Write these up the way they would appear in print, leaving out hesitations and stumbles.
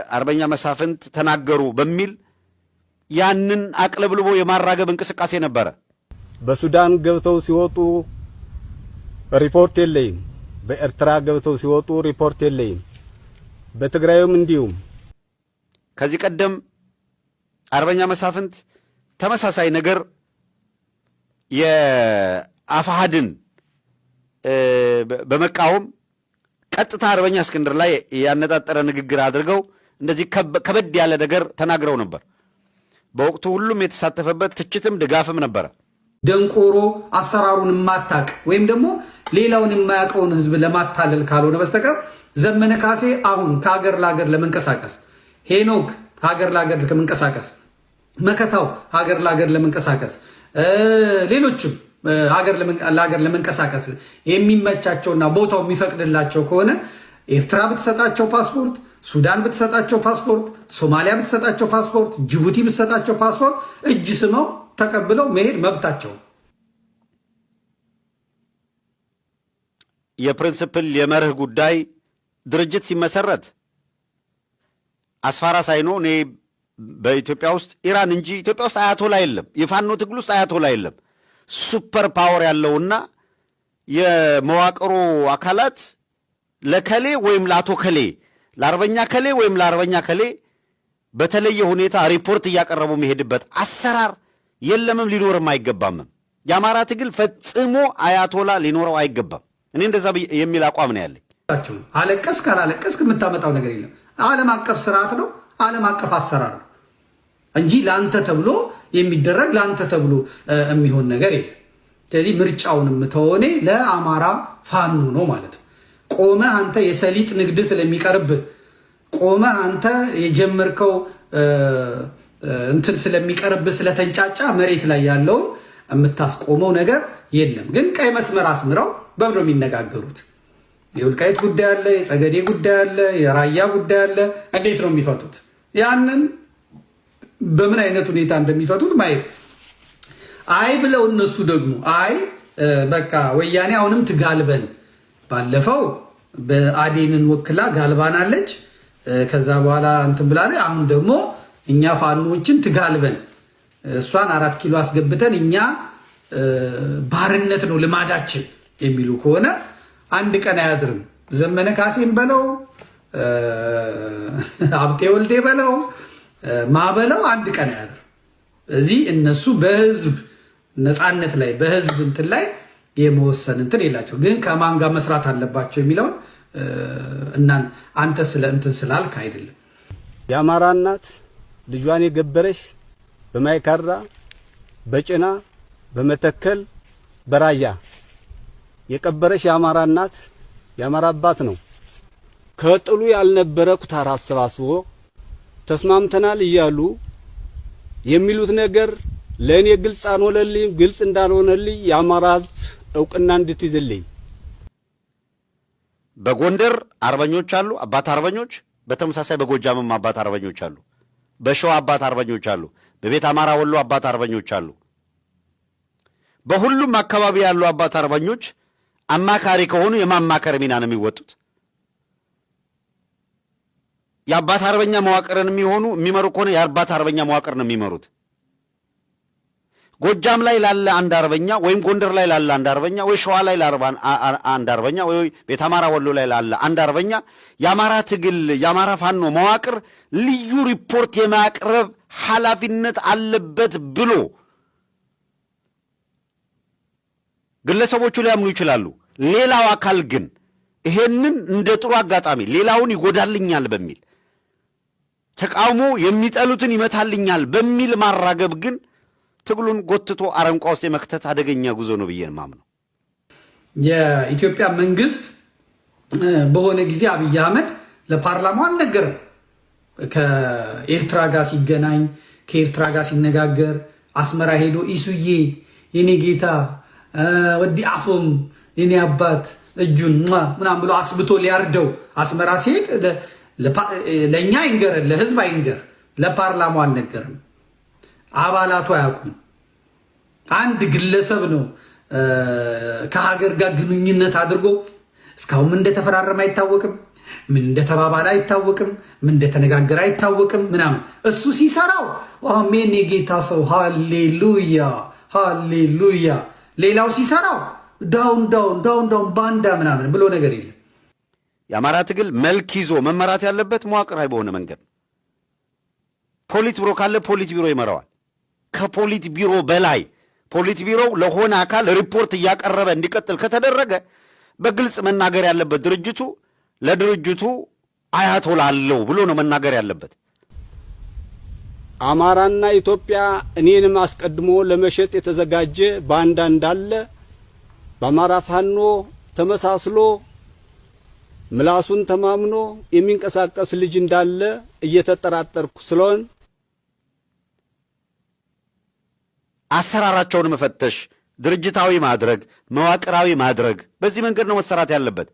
አርበኛ መሳፍንት ተናገሩ በሚል ያንን አቅለብልቦ የማራገብ እንቅስቃሴ ነበረ። በሱዳን ገብተው ሲወጡ ሪፖርት የለይም፣ በኤርትራ ገብተው ሲወጡ ሪፖርት የለይም፣ በትግራይም እንዲሁም። ከዚህ ቀደም አርበኛ መሳፍንት ተመሳሳይ ነገር የአፋሃድን በመቃወም ቀጥታ አርበኛ እስክንድር ላይ ያነጣጠረ ንግግር አድርገው እንደዚህ ከበድ ያለ ነገር ተናግረው ነበር። በወቅቱ ሁሉም የተሳተፈበት ትችትም ድጋፍም ነበረ። ደንቆሮ አሰራሩን ማታቅ ወይም ደግሞ ሌላውን የማያውቀውን ህዝብ ለማታለል ካልሆነ በስተቀር ዘመነ ካሴ አሁን ከሀገር ለሀገር ለመንቀሳቀስ፣ ሄኖክ ሀገር ለሀገር ለመንቀሳቀስ፣ መከታው ሀገር ለሀገር ለመንቀሳቀስ፣ ሌሎችም ሀገር ለሀገር ለመንቀሳቀስ የሚመቻቸውና ቦታው የሚፈቅድላቸው ከሆነ ኤርትራ ብትሰጣቸው ፓስፖርት፣ ሱዳን ብትሰጣቸው ፓስፖርት፣ ሶማሊያ ብትሰጣቸው ፓስፖርት፣ ጅቡቲ ብትሰጣቸው ፓስፖርት እጅ ስመው ተቀብለው መሄድ መብታቸው። የፕሪንሲፕል የመርህ ጉዳይ ድርጅት ሲመሰረት አስፋራ ሳይኖ እኔ በኢትዮጵያ ውስጥ ኢራን እንጂ ኢትዮጵያ ውስጥ አያቶላ የለም። የፋኖ ትግል ውስጥ አያቶላ የለም። ሱፐር ፓወር ያለውና የመዋቅሩ አካላት ለከሌ ወይም ለአቶ ከሌ ለአርበኛ ከሌ ወይም ለአርበኛ ከሌ በተለየ ሁኔታ ሪፖርት እያቀረቡ መሄድበት አሰራር የለምም፣ ሊኖርም አይገባምም። የአማራ ትግል ፈጽሞ አያቶላ ሊኖረው አይገባም። እኔ እንደዛ የሚል አቋም ነው ያለኝ። አለቀስ ካላለቀስክ የምታመጣው ነገር የለም። ዓለም አቀፍ ስርዓት ነው፣ ዓለም አቀፍ አሰራር ነው እንጂ ለአንተ ተብሎ የሚደረግ ለአንተ ተብሎ የሚሆን ነገር የለም። ስለዚህ ምርጫውንም ተወኔ ለአማራ ፋኖ ነው ማለት ነው። ቆመ አንተ የሰሊጥ ንግድ ስለሚቀርብህ፣ ቆመ አንተ የጀመርከው እንትን ስለሚቀርብህ ስለተንጫጫ መሬት ላይ ያለውን የምታስቆመው ነገር የለም። ግን ቀይ መስመር አስምረው በምሮ የሚነጋገሩት የወልቃይት ጉዳይ አለ፣ የጸገዴ ጉዳይ አለ፣ የራያ ጉዳይ አለ። እንዴት ነው የሚፈቱት? ያንን በምን አይነት ሁኔታ እንደሚፈቱት ማየት። አይ ብለው እነሱ ደግሞ አይ በቃ ወያኔ አሁንም ትጋልበን፣ ባለፈው በአዴንን ወክላ ጋልባናለች፣ ከዛ በኋላ እንትን ብላለች። አሁን ደግሞ እኛ ፋኖችን ትጋልበን፣ እሷን 4 ኪሎ አስገብተን እኛ ባርነት ነው ልማዳችን የሚሉ ከሆነ አንድ ቀን አያድርም። ዘመነ ካሴም በለው ሀብቴ ወልዴ በለው ማበለው አንድ ቀን አያድርም። እዚህ እነሱ በህዝብ ነፃነት ላይ በህዝብ እንትን ላይ የመወሰን እንትን የላቸው። ግን ከማን ጋር መስራት አለባቸው የሚለውን አንተ ስለ እንትን ስላልክ አይደለም። የአማራ እናት ልጇን የገበረሽ በማይካድራ በጭና በመተከል በራያ የቀበረሽ የአማራ እናት የአማራ አባት ነው። ከጥሉ ያልነበረ ኩታራ አሰባስቦ ተስማምተናል እያሉ የሚሉት ነገር ለእኔ ግልጽ አልሆነልኝ። ግልጽ እንዳልሆነልኝ የአማራ ህዝብ እውቅና እንድትይዝልኝ። በጎንደር አርበኞች አሉ፣ አባት አርበኞች። በተመሳሳይ በጎጃምም አባት አርበኞች አሉ፣ በሸዋ አባት አርበኞች አሉ፣ በቤት አማራ ወሎ አባት አርበኞች አሉ። በሁሉም አካባቢ ያሉ አባት አርበኞች አማካሪ ከሆኑ የማማከር ሚና ነው የሚወጡት። የአባት አርበኛ መዋቅርን የሚመሩ ከሆነ የአባት አርበኛ መዋቅር ነው የሚመሩት። ጎጃም ላይ ላለ አንድ አርበኛ ወይም ጎንደር ላይ ላለ አንድ አርበኛ ወይ ሸዋ ላይ ላለ አንድ አርበኛ ወይ ቤት አማራ ወሎ ላይ ላለ አንድ አርበኛ የአማራ ትግል የአማራ ፋኖ መዋቅር ልዩ ሪፖርት የማቅረብ ኃላፊነት አለበት ብሎ ግለሰቦቹ ሊያምኑ ይችላሉ። ሌላው አካል ግን ይሄንን እንደ ጥሩ አጋጣሚ ሌላውን ይጎዳልኛል በሚል ተቃውሞ የሚጠሉትን ይመታልኛል በሚል ማራገብ ግን ትግሉን ጎትቶ አረንቋ ውስጥ የመክተት አደገኛ ጉዞ ነው ብዬ ማምነው። የኢትዮጵያ መንግስት በሆነ ጊዜ አብይ አህመድ ለፓርላማው አልነገረም። ከኤርትራ ጋር ሲገናኝ ከኤርትራ ጋር ሲነጋገር አስመራ ሄዶ ኢሱዬ የኔ ጌታ ወዲ አፎም የኔ አባት እጁን ምናምን ብሎ አስብቶ ሊያርደው አስመራ ሲሄድ ለእኛ ይንገር ለህዝብ አይንገር፣ ለፓርላማው አልነገርም። አባላቱ አያውቁም። አንድ ግለሰብ ነው ከሀገር ጋር ግንኙነት አድርጎ እስካሁን እንደተፈራረመ አይታወቅም። ምን እንደተባባለ አይታወቅም፣ ምን እንደተነጋገረ አይታወቅም ምናምን። እሱ ሲሰራው አሜን የጌታ ሰው ሃሌሉያ ሃሌሉያ። ሌላው ሲሰራው ዳውን ዳውን ዳውን ዳውን ባንዳ ምናምን ብሎ ነገር የለም። የአማራ ትግል መልክ ይዞ መመራት ያለበት መዋቅራዊ በሆነ መንገድ። ፖሊት ቢሮ ካለ ፖሊት ቢሮ ይመራዋል። ከፖሊት ቢሮ በላይ ፖሊት ቢሮው ለሆነ አካል ሪፖርት እያቀረበ እንዲቀጥል ከተደረገ በግልጽ መናገር ያለበት ድርጅቱ ለድርጅቱ አያቶላ አለው ብሎ ነው መናገር ያለበት። አማራና ኢትዮጵያ እኔንም አስቀድሞ ለመሸጥ የተዘጋጀ ባንዳ እንዳለ በአማራ ፋኖ ተመሳስሎ ምላሱን ተማምኖ የሚንቀሳቀስ ልጅ እንዳለ እየተጠራጠርኩ ስለሆነ አሰራራቸውን መፈተሽ፣ ድርጅታዊ ማድረግ፣ መዋቅራዊ ማድረግ፣ በዚህ መንገድ ነው መሰራት ያለበት።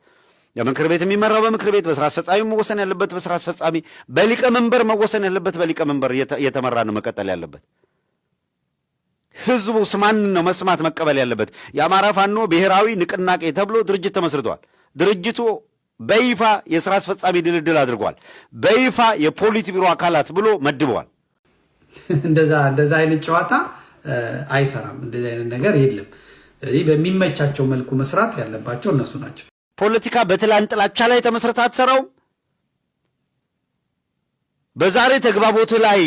የምክር ቤት የሚመራው በምክር ቤት፣ በስራ አስፈጻሚ መወሰን ያለበት በስራ አስፈጻሚ፣ በሊቀመንበር መወሰን ያለበት በሊቀመንበር እየተመራ ነው መቀጠል ያለበት። ህዝቡ ማንን ነው መስማት መቀበል ያለበት? የአማራ ፋኖ ብሔራዊ ንቅናቄ ተብሎ ድርጅት ተመስርቷል። ድርጅቱ በይፋ የስራ አስፈጻሚ ድልድል አድርጓል። በይፋ የፖሊት ቢሮ አካላት ብሎ መድበዋል። እንደዛ አይነት ጨዋታ አይሰራም። እንደዚህ አይነት ነገር የለም። ስለዚህ በሚመቻቸው መልኩ መስራት ያለባቸው እነሱ ናቸው። ፖለቲካ በትላንት ጥላቻ ላይ ተመስርተህ አትሰራውም። በዛሬ ተግባቦት ላይ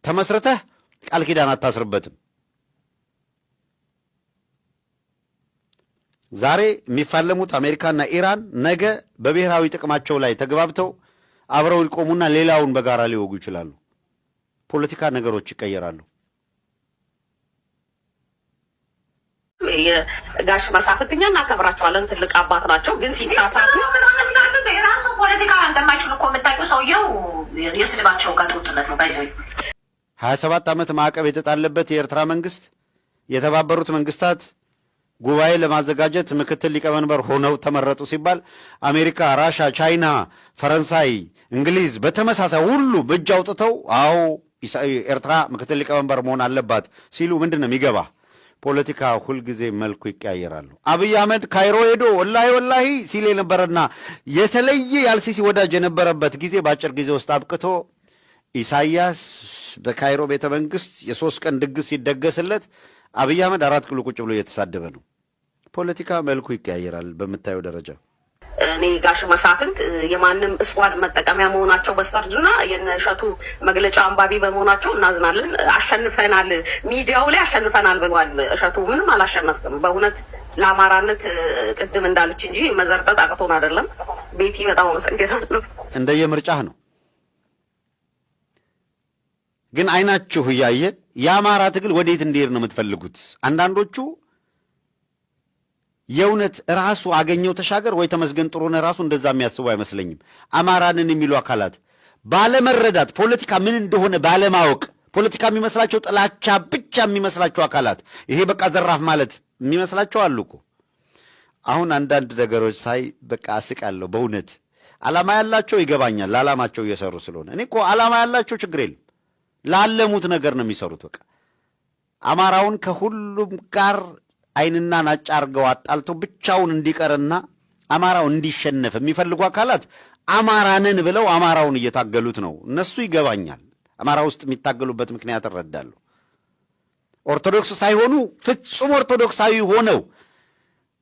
ተመስርተህ ቃል ኪዳን አታስርበትም። ዛሬ የሚፋለሙት አሜሪካና ኢራን ነገ በብሔራዊ ጥቅማቸው ላይ ተግባብተው አብረው ሊቆሙና ሌላውን በጋራ ሊወጉ ይችላሉ። ፖለቲካ ነገሮች ይቀየራሉ። የጋሽ መሳፍንት እኛ እናከብራቸዋለን፣ ትልቅ አባት ናቸው። ግን ሲሳሳቱ የራሱ ፖለቲካ እንደማይችሉ እኮ የምታውቂው ሰውየው የስድባቸው ጋጠወጥነት ነው። ባይዘ 27 ዓመት ማዕቀብ የተጣለበት የኤርትራ መንግስት የተባበሩት መንግስታት ጉባኤ ለማዘጋጀት ምክትል ሊቀመንበር ሆነው ተመረጡ ሲባል አሜሪካ፣ ራሻ፣ ቻይና፣ ፈረንሳይ፣ እንግሊዝ በተመሳሳይ ሁሉ እጅ አውጥተው አዎ ኤርትራ ምክትል ሊቀመንበር መሆን አለባት ሲሉ ምንድን ነው የሚገባ? ፖለቲካ ሁልጊዜ መልኩ ይቀያየራሉ። አብይ አህመድ ካይሮ ሄዶ ወላሂ ሲል የነበረና የተለየ የአልሲሲ ወዳጅ የነበረበት ጊዜ በአጭር ጊዜ ውስጥ አብቅቶ ኢሳያስ በካይሮ ቤተ መንግስት የ3 ቀን ድግስ ሲደገስለት አብይ አህመድ 4 ኪሎ ቁጭ ብሎ እየተሳደበ ነው። ፖለቲካ መልኩ ይቀያየራል በምታየው ደረጃ። እኔ ጋሽ መሳፍንት የማንም እስዋድ መጠቀሚያ መሆናቸው በስተርጅና የነሸቱ መግለጫ አንባቢ በመሆናቸው እናዝናለን። አሸንፈናል፣ ሚዲያው ላይ አሸንፈናል ብሏል። እሸቱ ምንም አላሸነፍም በእውነት ለአማራነት ቅድም እንዳለች እንጂ መዘርጠጥ አቅቶን አይደለም። ቤቲ በጣም አመሰግናለሁ። እንደየምርጫህ ነው። ግን አይናችሁ እያየ የአማራ ትግል ወዴት እንዲሄድ ነው የምትፈልጉት? አንዳንዶቹ የእውነት ራሱ አገኘው ተሻገር ወይ ተመስገን ጥሩነህ ራሱ እንደዛ የሚያስቡ አይመስለኝም። አማራንን የሚሉ አካላት ባለመረዳት ፖለቲካ ምን እንደሆነ ባለማወቅ ፖለቲካ የሚመስላቸው ጥላቻ ብቻ የሚመስላቸው አካላት ይሄ በቃ ዘራፍ ማለት የሚመስላቸው አሉ እኮ። አሁን አንዳንድ ነገሮች ሳይ በቃ አስቃለሁ በእውነት። ዓላማ ያላቸው ይገባኛል፣ ለዓላማቸው እየሰሩ ስለሆነ። እኔ እኮ ዓላማ ያላቸው ችግር የለም፣ ላለሙት ነገር ነው የሚሰሩት። በቃ አማራውን ከሁሉም ጋር አይንና ናጫ አርገው አጣልተው ብቻውን እንዲቀርና አማራው እንዲሸነፍ የሚፈልጉ አካላት አማራንን ብለው አማራውን እየታገሉት ነው። እነሱ ይገባኛል። አማራ ውስጥ የሚታገሉበት ምክንያት እረዳለሁ። ኦርቶዶክስ ሳይሆኑ ፍጹም ኦርቶዶክሳዊ ሆነው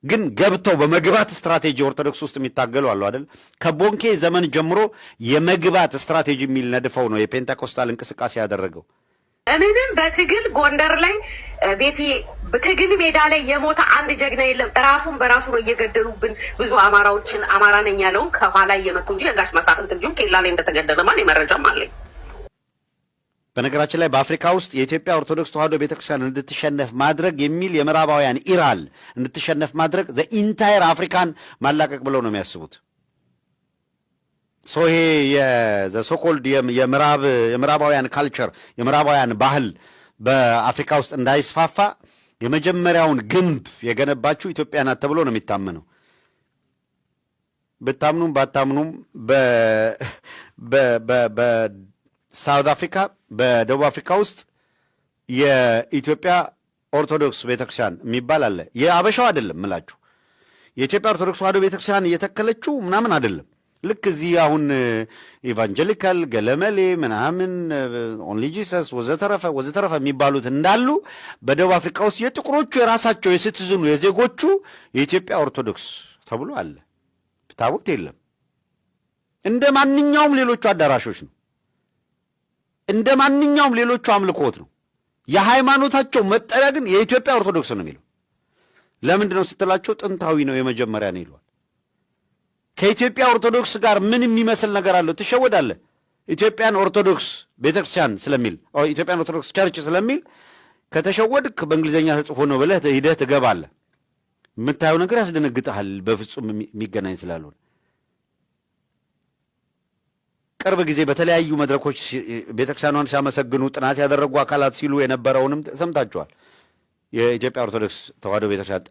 ግን ገብተው በመግባት ስትራቴጂ ኦርቶዶክስ ውስጥ የሚታገሉ አሉ አይደል? ከቦንኬ ዘመን ጀምሮ የመግባት ስትራቴጂ የሚል ነድፈው ነው የፔንቴኮስታል እንቅስቃሴ ያደረገው። እኔንም በትግል ጎንደር ላይ ቤቴ በትግል ሜዳ ላይ የሞተ አንድ ጀግና የለም። ራሱን በራሱ ነው እየገደሉብን ብዙ አማራዎችን። አማራ ነኝ ያለውን ከኋላ እየመጡ እንጂ ጋሽ መሳፍንት እንጂ ኬላ ላይ እንደተገደለ ማን የመረጃም አለኝ። በነገራችን ላይ በአፍሪካ ውስጥ የኢትዮጵያ ኦርቶዶክስ ተዋሕዶ ቤተክርስቲያን እንድትሸነፍ ማድረግ የሚል የምዕራባውያን ኢራል እንድትሸነፍ ማድረግ ዘኢንታየር አፍሪካን ማላቀቅ ብለው ነው የሚያስቡት። ይሄ የሶኮልድ የምዕራባውያን ካልቸር የምዕራባውያን ባህል በአፍሪካ ውስጥ እንዳይስፋፋ የመጀመሪያውን ግንብ የገነባችው ኢትዮጵያ ናት ተብሎ ነው የሚታመነው። ብታምኑም ባታምኑም በሳውት አፍሪካ በደቡብ አፍሪካ ውስጥ የኢትዮጵያ ኦርቶዶክስ ቤተክርስቲያን የሚባል አለ። የአበሻው አይደለም ምላችሁ። የኢትዮጵያ ኦርቶዶክስ ተዋሕዶ ቤተክርስቲያን እየተከለችው ምናምን አይደለም። ልክ እዚህ አሁን ኢቫንጀሊካል ገለመሌ ምናምን ኦንሊ ጂሰስ ወዘተረፈ የሚባሉት እንዳሉ በደቡብ አፍሪካ ውስጥ የጥቁሮቹ የራሳቸው የሲቲዝኑ የዜጎቹ የኢትዮጵያ ኦርቶዶክስ ተብሎ አለ። ታቦት የለም። እንደ ማንኛውም ሌሎቹ አዳራሾች ነው። እንደ ማንኛውም ሌሎቹ አምልኮት ነው። የሃይማኖታቸው መጠሪያ ግን የኢትዮጵያ ኦርቶዶክስ ነው የሚለው። ለምንድን ነው ስትላቸው ጥንታዊ ነው የመጀመሪያ ነው ይሏል። ከኢትዮጵያ ኦርቶዶክስ ጋር ምን የሚመስል ነገር አለው? ትሸወዳለህ። ኢትዮጵያን ኦርቶዶክስ ቤተክርስቲያን ስለሚል ኢትዮጵያን ኦርቶዶክስ ቸርች ስለሚል ከተሸወድክ በእንግሊዝኛ ተጽፎ ነው ብለህ ሂደህ ትገባለህ። የምታየው ነገር ያስደነግጥሃል። በፍጹም የሚገናኝ ስላልሆነ ቅርብ ጊዜ በተለያዩ መድረኮች ቤተክርስቲያኗን ሲያመሰግኑ ጥናት ያደረጉ አካላት ሲሉ የነበረውንም ሰምታችኋል። የኢትዮጵያ ኦርቶዶክስ ተዋሕዶ ቤተክርስቲያን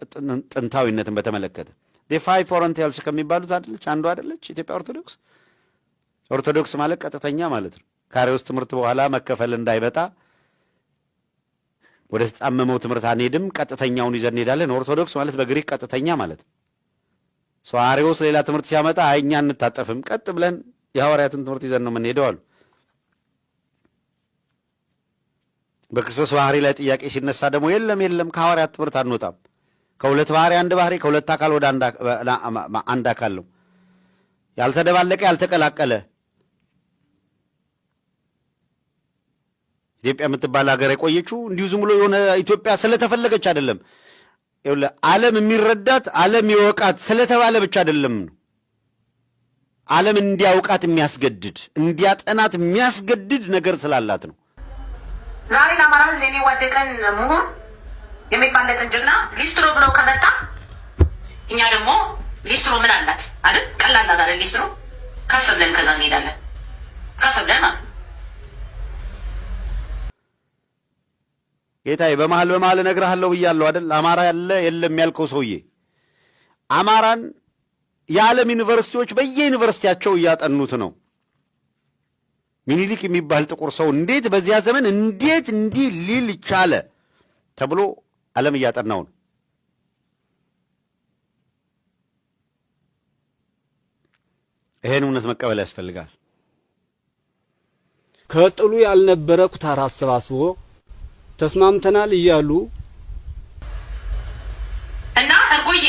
ጥንታዊነትን በተመለከተ ፋይቭ ኦሪየንታልስ ከሚባሉት አይደለች አንዱ አይደለች ኢትዮጵያ ኦርቶዶክስ። ኦርቶዶክስ ማለት ቀጥተኛ ማለት ነው። ከአርዮስ ትምህርት በኋላ መከፈል እንዳይመጣ ወደ ተጣመመው ትምህርት አንሄድም፣ ቀጥተኛውን ይዘን እንሄዳለን። ኦርቶዶክስ ማለት በግሪክ ቀጥተኛ ማለት ነው። ሰው አርዮስ ሌላ ትምህርት ሲያመጣ እኛ እንታጠፍም፣ ቀጥ ብለን የሐዋርያትን ትምህርት ይዘን ነው የምንሄደው አሉ። በክርስቶስ ባህሪ ላይ ጥያቄ ሲነሳ ደግሞ የለም ከሐዋርያት ትምህርት አንወጣም። ከሁለት ባህሪ አንድ ባህሪ፣ ከሁለት አካል ወደ አንድ አካል ነው። ያልተደባለቀ ያልተቀላቀለ ኢትዮጵያ የምትባል ሀገር የቆየችው እንዲሁ ዝም ብሎ የሆነ ኢትዮጵያ ስለተፈለገች አይደለም። ዓለም የሚረዳት ዓለም የወቃት ስለተባለ ብቻ አይደለም ነው። ዓለም እንዲያውቃት የሚያስገድድ እንዲያጠናት የሚያስገድድ ነገር ስላላት ነው። ዛሬ ለአማራ ሕዝብ የሚዋደቀን ምሁር የሚፋለጥን ጀግና ሊስትሮ ብለው ከመጣ እኛ ደግሞ ሊስትሮ ምን አላት አይደል? ቀላል ናት አይደል? ሊስትሮ ከፍ ብለን ከዛ እንሄዳለን። ከፍ ብለን ማለት ነው። ጌታዬ በመሀል እነግርሃለሁ ብያለሁ አይደል? አማራ ያለ የለም ያልከው ሰውዬ አማራን የዓለም ዩኒቨርሲቲዎች በየዩኒቨርሲቲያቸው እያጠኑት ነው። ሚኒሊክ የሚባል ጥቁር ሰው እንዴት በዚያ ዘመን እንዴት እንዲህ ሊል ቻለ ተብሎ ዓለም እያጠናው ነው። ይሄን እውነት መቀበል ያስፈልጋል። ከጥሉ ያልነበረ ኩታራ አሰባስቦ ተስማምተናል እያሉ እና እርጎዬ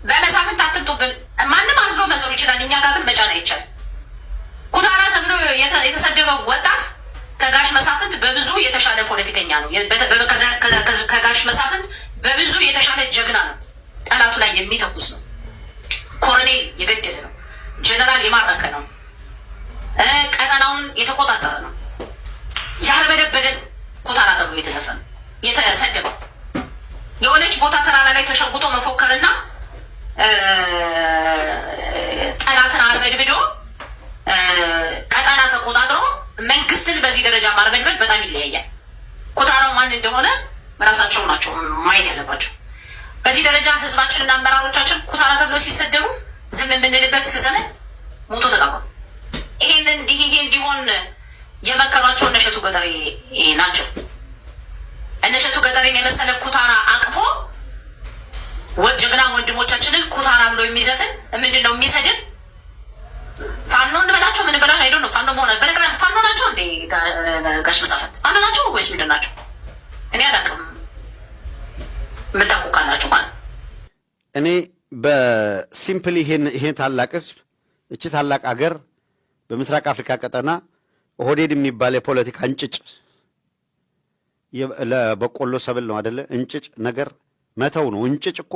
በመሳፍንት አትምጡብን። ማንም አዝሎ መዞር ይችላል። እኛ ጋር ግን መጫን አይቻልም። ኩታራ ተብሎ የተሰደበው ወጣት ከጋሽ መሳፍንት በብዙ የተሻለ ፖለቲከኛ ነው። ከጋሽ መሳፍንት በብዙ የተሻለ ጀግና ነው። ጠላቱ ላይ የሚተኩስ ነው። ኮሎኔል የገደለ ነው። ጀነራል የማረከ ነው። ቀጠናውን የተቆጣጠረ ነው። ያርበደበደን ኩታራ ተብሎ የተዘፈነ የተሰደበው የሆነች ቦታ ተራራ ላይ ተሸጉጦ መፎከርና ጠላትን አርበድብዶ ቀጠና ተቆጣጥሮ መንግስትን በዚህ ደረጃ ማርበድበድ በጣም ይለያያል። ኩታራው ማን እንደሆነ ራሳቸው ናቸው ማየት ያለባቸው። በዚህ ደረጃ ህዝባችንና አመራሮቻችን ኩታራ ተብሎ ሲሰደቡ ዝም የምንልበት ዘመን ሞቶ ተቀብሯል። ይሄ እንዲሆን የመከሯቸው እነሸቱ ገጠሬ ናቸው። እነሸቱ ገጠሬን የመሰለ ኩታራ አቅፎ ጀግና ወንድሞቻችንን ኩታራ ብሎ የሚዘፍን ምንድን ነው የሚሰድብ ፋኖ እንበላቸው ምን በላቸው አይዶ ነው። ፋኖ መሆን በለቀና ፋኖ ናቸው እንዴ? ጋሽ መሳፍንት ፋኖ ናቸው ወይስ ምንድን ናቸው? እኔ አላውቅም። የምታውቁ ካላችሁ ማለት ነው። እኔ በሲምፕሊ ይሄን ታላቅ ህዝብ እቺ ታላቅ አገር በምስራቅ አፍሪካ ቀጠና ኦህዴድ የሚባል የፖለቲካ እንጭጭ ለበቆሎ ሰብል ነው አይደለ? እንጭጭ ነገር መተው ነው። እንጭጭ እኮ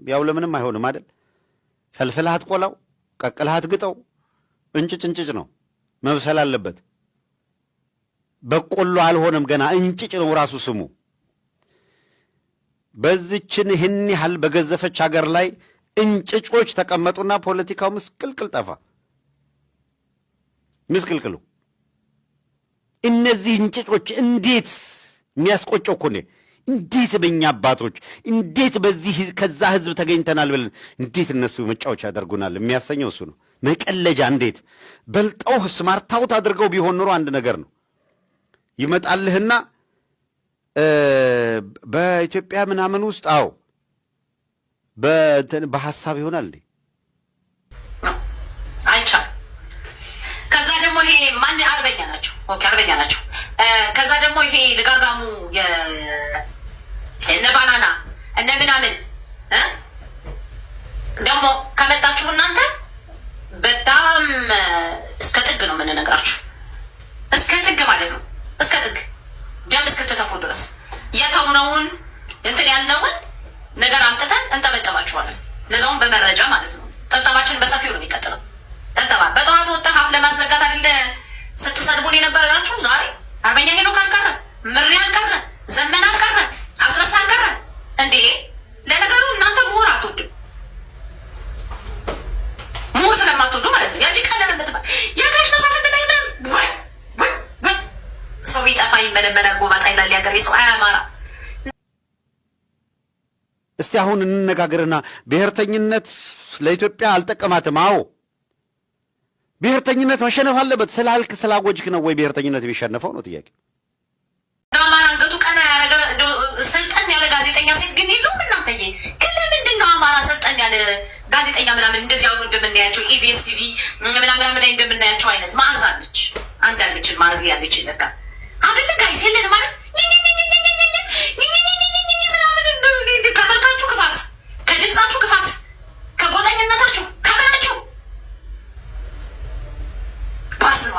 ያው ለምንም አይሆንም አይደል? ፈልፍለህ አትቆላው፣ ቀቅለህ አትግጠው። እንጭጭ እንጭጭ ነው፣ መብሰል አለበት። በቆሎ አልሆነም ገና እንጭጭ ነው ራሱ ስሙ። በዚችን ይህን ያህል በገዘፈች ሀገር ላይ እንጭጮች ተቀመጡና ፖለቲካው ምስቅልቅል ጠፋ። ምስቅልቅሉ እነዚህ እንጭጮች እንዴት የሚያስቆጨው እኮ ነው። እንዴት በእኛ አባቶች እንዴት በዚህ ከዛ ህዝብ ተገኝተናል ብለን እንዴት እነሱ መጫወቻ ያደርጉናል የሚያሰኘው እሱ ነው። መቀለጃ እንዴት በልጠው ስማርታውት አድርገው ቢሆን ኑሮ አንድ ነገር ነው። ይመጣልህና በኢትዮጵያ ምናምን ውስጥ አዎ በሐሳብ ይሆናል እንዴ ኦኬ አርበኛ ናቸው። ከዛ ደግሞ ይሄ ልጋጋሙ እነ ባናና እነ ምናምን ደግሞ ከመጣችሁ እናንተ በጣም እስከ ጥግ ነው የምንነግራችሁ። እስከ ጥግ ማለት ነው። እስከ ጥግ ደም እስክትተፉ ድረስ የተውነውን እንትን ያልነውን ነገር አምጥተን እንጠበጠባችኋለን። ለዛውም በመረጃ ማለት ነው። ጠብጠባችን በሰፊው ነው የሚቀጥለው። ጠብጠባ በጠዋት ወጥተህ አፍ ለማዘጋት አይደለ ስትሰድቡን የነበራችሁ። ዛሬ አርበኛ ሄኖክ አልቀረ፣ ምሬ አልቀረ፣ ዘመን አልቀረ፣ አስረሳ አልቀረ። እንዴ ለነገሩ እናንተ ምሁር አትወድም። ምሁር ስለማትወዱ ማለት ነው። ያቺ ቀለለ ምትባል የጋሽ መሳፍንት ላይ ወይ ወይ ወይ ሰው ቢጠፋ ይመለመላል ጎባጣ ይላል ያገሬ ሰው አያማራ። እስቲ አሁን እንነጋገርና ብሔርተኝነት ለኢትዮጵያ አልጠቀማትም። አዎ ብሔርተኝነት መሸነፍ አለበት ስላልክ ስላወጅክ ነው ወይ ብሔርተኝነት የሚሸነፈው ነው ጥያቄ። አማራ አንገቱ ቀና ያደረገ ስልጠን ያለ ጋዜጠኛ ሴት ግን የለውም። እናንተዬ ግን ለምንድን ነው አማራ ስልጠን ያለ ጋዜጠኛ ምናምን እንደዚህ አሁን እንደምናያቸው ኢቢኤስ ቲቪ ምናምን ላይ እንደምናያቸው አይነት መዓዛ አለች። አንዳለችን ማዚ ያለች ይለካ አይደለ ጋይስ የለን ማለት ከመልካችሁ ክፋት፣ ከድምፃችሁ ክፋት፣ ከጎጠኝነታችሁ ከምናችሁ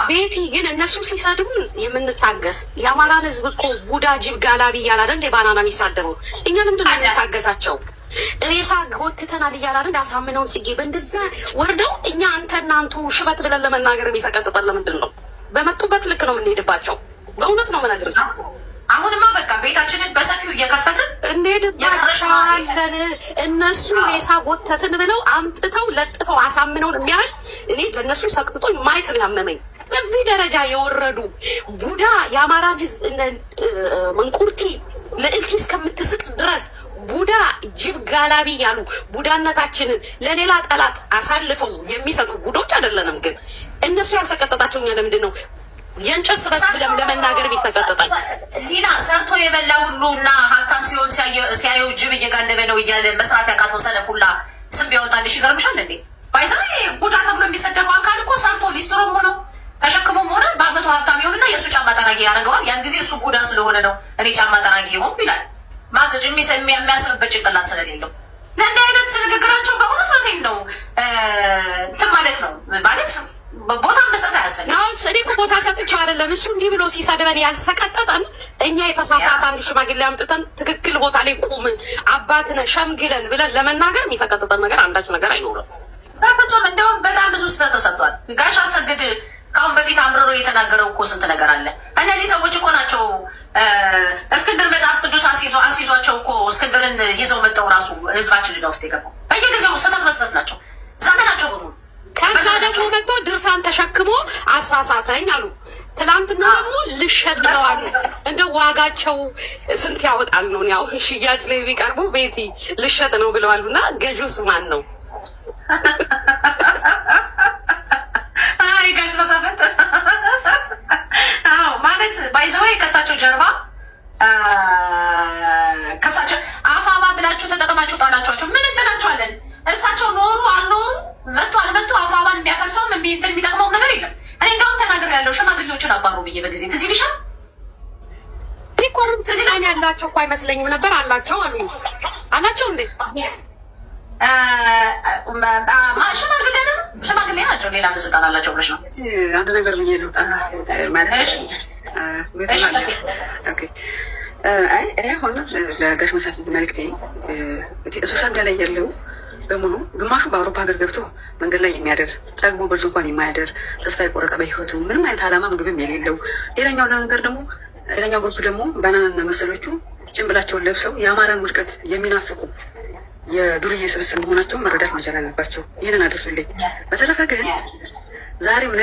ቤቲ ግን እነሱ ሲሰድቡን የምንታገስ የአማራን ሕዝብ እኮ ቡዳ ጅብ ጋላቢ እያላለ እንደ ባናና የሚሳደበው እኛ ለምንድን ነው የምንታገሳቸው? ሬሳ ጎትተናል እያላለ እንደ አሳምነውን ጽጌ በእንደዛ ወርደው እኛ አንተና አንቱ ሽበት ብለን ለመናገር የሚሰቀጥጠን ለምንድን ነው? በመጡበት ልክ ነው የምንሄድባቸው። በእውነት ነው የምነግርህ። አሁንማ በቃ ቤታችንን በሰፊው እየከፈትን እንሄድባቸዋለን። እነሱ ሬሳ ጎተትን ብለው አምጥተው ለጥፈው አሳምነውን የሚያህል እኔ ለእነሱ ሰቅጥጦኝ ማየት ነው ያመመኝ። በዚህ ደረጃ የወረዱ ቡዳ የአማራን ህዝብ መንቁርቲ ልዕልት እስከምትስቅ ድረስ ቡዳ ጅብ ጋላቢ ያሉ ቡዳነታችንን ለሌላ ጠላት አሳልፈው የሚሰጡ ቡዶች አይደለንም። ግን እነሱ ያልሰቀጠጣቸው እኛ ለምንድን ነው የእንጨት ስበት ብለም ለመናገር ቢተሰጠጣል? ሊና ሰርቶ የበላ ሁሉ እና ሀብታም ሲሆን ሲያየው ጅብ እየጋለበ ነው እያለ መስራት ያቃተው ሰነፉላ ስም ቢያወጣልሽ ይገርምሻል እንዴ? ባይዛ ቡዳ ተብሎ የሚሰደበው አካል እኮ ሰርቶ ሊስትሮም ሆነው ተሸክሞም ሆነ በአመቱ ሀብታም ይሆንና የእሱ ጫማ ጠራጊ ያደርገዋል። ያን ጊዜ እሱ ቡዳ ስለሆነ ነው እኔ ጫማ ጠራጊ የሆንኩ ይላል። ማስጭ የሚያስብበት ጭንቅላት ስለሌለው ለእንዲህ አይነት ንግግራቸው በእውነት ነው እንትን ማለት ነው ማለት ቦታ መስጠት አያስፈልግም። እኔ እኮ ቦታ ሰጥቼው አይደለም እሱ እንዲህ ብሎ ሲሰድበን ያልሰቀጠጠን እኛ የተሳሳተ አንድ ሽማግሌ አምጥተን ትክክል ቦታ ላይ ቁም አባትነ ሸምግለን ብለን ለመናገር የሚሰቀጥጠን ነገር አንዳች ነገር አይኖርም። በፍጹም እንደውም በጣም ብዙ ስህተት ተሰጥቷል። ጋሽ አሰግድ ከአሁን በፊት አምርሮ የተናገረው እኮ ስንት ነገር አለ። እነዚህ ሰዎች እኮ ናቸው እስክንድር መጽሐፍ ቅዱስ አስይዟቸው እኮ እስክንድርን ይዘው መጠው ራሱ ህዝባችን ዕዳ ውስጥ የገባው በየጊዜው ስህተት መስጠት ናቸው ዘመናቸው በሙሉ። ከዛ ደግሞ መጥቶ ድርሳን ተሸክሞ አሳሳተኝ አሉ። ትላንትና ደግሞ ልሸጥ ነው አሉ። እንደ ዋጋቸው ስንት ያወጣል ነው? ያው ሽያጭ ላይ ቢቀርቡ ቤቲ ልሸጥ ነው ብለዋሉና ገዥውስ ማን ነው? አይ ጋሽ መሳፍንት አዎ ማለት ባይዘወይ ከሳቸው ጀርባ ከሳቸው አፋባ ብላችሁ ተጠቅማችሁ ጣላችኋቸው። ምን እንትናቸዋለን? እሳቸው ኖሩ አልኖሩ መጡ አልመጡ አፋባን የሚያፈርሰውም የሚጠቅመው ነገር የለም። እኔ እንደውም ተናግር ያለው ሽማግሌዎችን አባሩ ብዬ በጊዜ ትዝ ይልሻል። ሪኮርም ትዝ ላይ ያላቸው እኮ አይመስለኝም ነበር። አላቸው አሉ አላቸው እንዴ ሽማግሌ ናቸው። ሌላ ምን ስልጣን አላቸው ብለሽ ነው? አንድ ነገር ብዬ ነው ማለት እኔ አሁን ለጋሽ መሳፍንት መልዕክቴ ሶሻል ሚዲያ ላይ ያለው በሙሉ ግማሹ በአውሮፓ ሀገር ገብቶ መንገድ ላይ የሚያደር ጠግቦ በልቶ እንኳን የማያደር ተስፋ የቆረጠ በህይወቱ ምንም አይነት ዓላማ ምግብም የሌለው፣ ሌላኛው ነገር ደግሞ ሌላኛው ግሩፕ ደግሞ ባናናና መሰሎቹ ጭንብላቸውን ለብሰው የአማራን ውድቀት የሚናፍቁ የዱርዬ ስብስብ መሆናቸውን መረዳት መቻል አለባቸው። ይህንን አድርሱልኝ። በተረፈ ግን ዛሬም